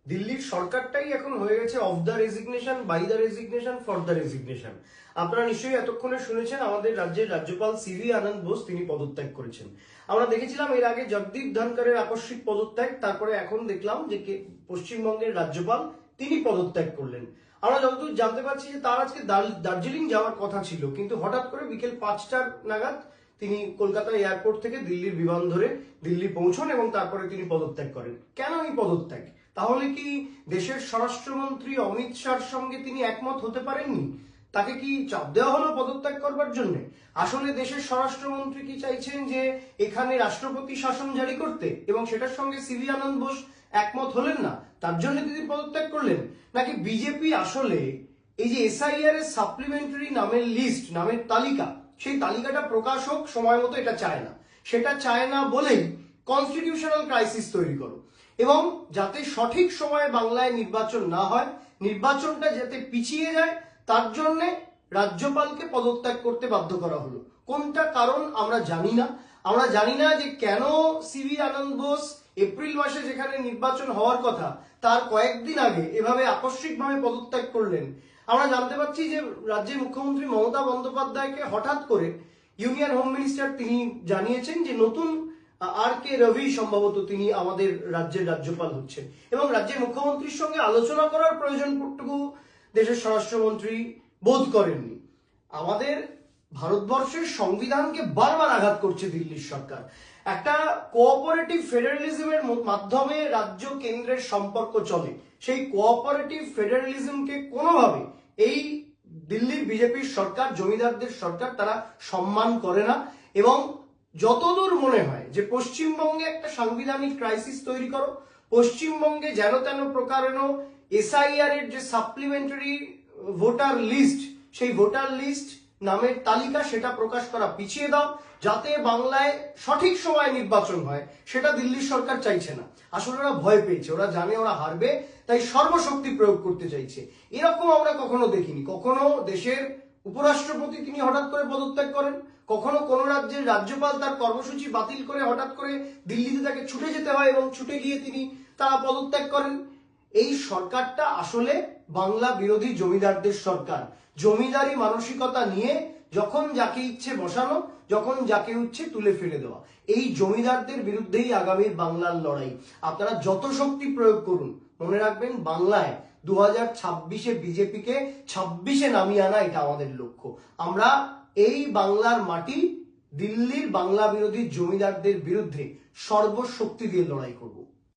দিল্লির সরকারটাই এখন হয়ে গেছে of the resignation, by the resignation, for the resignation. আপনারা নিশ্চয়ই এতক্ষণে শুনেছেন আমাদের রাজ্যের রাজ্যপাল সিভি আনন্দ বোস তিনি পদত্যাগ করেছেন। আমরা দেখেছিলাম এর আগে জগদীপ ধনকরের আকস্মিক পদত্যাগ, তারপরে এখন দেখলাম যে পশ্চিমবঙ্গের রাজ্যপাল তিনি পদত্যাগ করলেন। আমরা যতদূর জানতে পারছি যে তার আজকে দার্জিলিং যাওয়ার কথা ছিল, কিন্তু হঠাৎ করে বিকেল 5টার নাগাদ তিনি কলকাতা এয়ারপোর্ট থেকে দিল্লির বিমান ধরে দিল্লি পৌঁছন এবং তারপরে তিনি পদত্যাগ করেন। কেন এই পদত্যাগ? তাহলে কি দেশের স্বরাষ্ট্রমন্ত্রী অমিত শাহর সঙ্গে তিনি একমত হতে পারেননি? তাকে কি চাপ দেওয়া হলো পদত্যাগ করবার জন্য? আসলে দেশের স্বরাষ্ট্রমন্ত্রী কি চাইছেন যে এখানে রাষ্ট্রপতি শাসন জারি করতে, এবং সেটার সঙ্গে সিভি আনন্দ বোস একমত হলেন না, তার জন্য তিনি পদত্যাগ করলেন? নাকি বিজেপি আসলে এই যে এসআইআর এর সাপ্লিমেন্টারি নামের লিস্ট, নামের তালিকা, সেই তালিকাটা প্রকাশ হোক সময় মতো, এটা চায় না? সেটা চায় না বলেই কনস্টিটিউশনাল ক্রাইসিস তৈরি করো, এবং যাতে সঠিক সময়ে বাংলায় নির্বাচন না হয়, নির্বাচনটা যাতে পিছিয়ে যায়, তার জন্য রাজ্যপালকে পদত্যাগ করতে বাধ্য করা হলো। কোনটা কারণ আমরা জানি না। আমরা জানি না যে কেন সিভি আনন্দ বোস এপ্রিল মাসে যেখানে নির্বাচন হওয়ার কথা তার কয়েকদিন আগে এভাবে আকস্মিকভাবে পদত্যাগ করলেন। আমরা জানতে পারছি যে রাজ্যের মুখ্যমন্ত্রী মমতা বন্দ্যোপাধ্যায়কে হঠাৎ করে ইউনিয়ন হোম মিনিস্টার তিনি জানিয়েছেন যে নতুন আর কে রবি সম্ভবত তিনি আমাদের রাজ্যের রাজ্যপাল হচ্ছেন, এবং রাজ্যের মুখ্যমন্ত্রীর সঙ্গে আলোচনা করার প্রয়োজনটুকু দেশের স্বরাষ্ট্রমন্ত্রী বোধ করেননি। আমাদের ভারতবর্ষের সংবিধানকে বারবার আঘাত করছে দিল্লির সরকার। একটা কোঅপারেটিভ ফেডারেলিজমের মাধ্যমে রাজ্য কেন্দ্রের সম্পর্ক চলে, সেই কোঅপারেটিভ ফেডারেলিজমকে কোনোভাবে এই দিল্লির বিজেপির সরকার, জমিদারদের সরকার, তারা সম্মান করে না। এবং যতদূর মনে হয় যে পশ্চিমবঙ্গে একটা সাংবিধানিক ক্রাইসিস তৈরি করো, পশ্চিমবঙ্গে যেন তেন প্রকারেণ এসআইআর এর যে সাপ্লিমেন্টারি ভোটার লিস্ট, সেই ভোটার লিস্ট নামের তালিকা সেটা প্রকাশ করা পিছিয়ে দাও, যাতে বাংলায় সঠিক সময়ে নির্বাচন হয়, সেটা দিল্লির সরকার চাইছে না। আসলে ওরা ভয় পেয়েছে, ওরা জানে ওরা হারবে, তাই সর্বশক্তি প্রয়োগ করতে চাইছে। এরকম আমরা কখনো দেখিনি। কখনো দেশের উপরাষ্ট্রপতি তিনি হঠাৎ করে পদত্যাগ করেন, কখনো কোন রাজ্যের রাজ্যপাল তার কর্মসূচি বাতিল করে হঠাৎ করে দিল্লিতে তাকে ছুটে যেতে হয় এবং ছুটে গিয়ে তারা পদত্যাগ করেন। এই সরকারটা আসলে বাংলা বিরোধী জমিদারদের সরকার। জমিদারি মানসিকতা নিয়ে যখন যাকে ইচ্ছে বসানো, যখন যাকে ইচ্ছে তুলে ফেলে দেওয়া, এই জমিদারদের বিরুদ্ধেই আগামীর বাংলার লড়াই। আপনারা যত শক্তি প্রয়োগ করুন, মনে রাখবেন বাংলায় 2026-এ বিজেপিকে 26-এ নামিয়ে আনা, এটা আমাদের লক্ষ্য। আমরা এই বাংলার মাটি দিল্লির বাংলা বিরোধী জমিদারদের বিরুদ্ধে সর্বশক্তি দিয়ে লড়াই করব।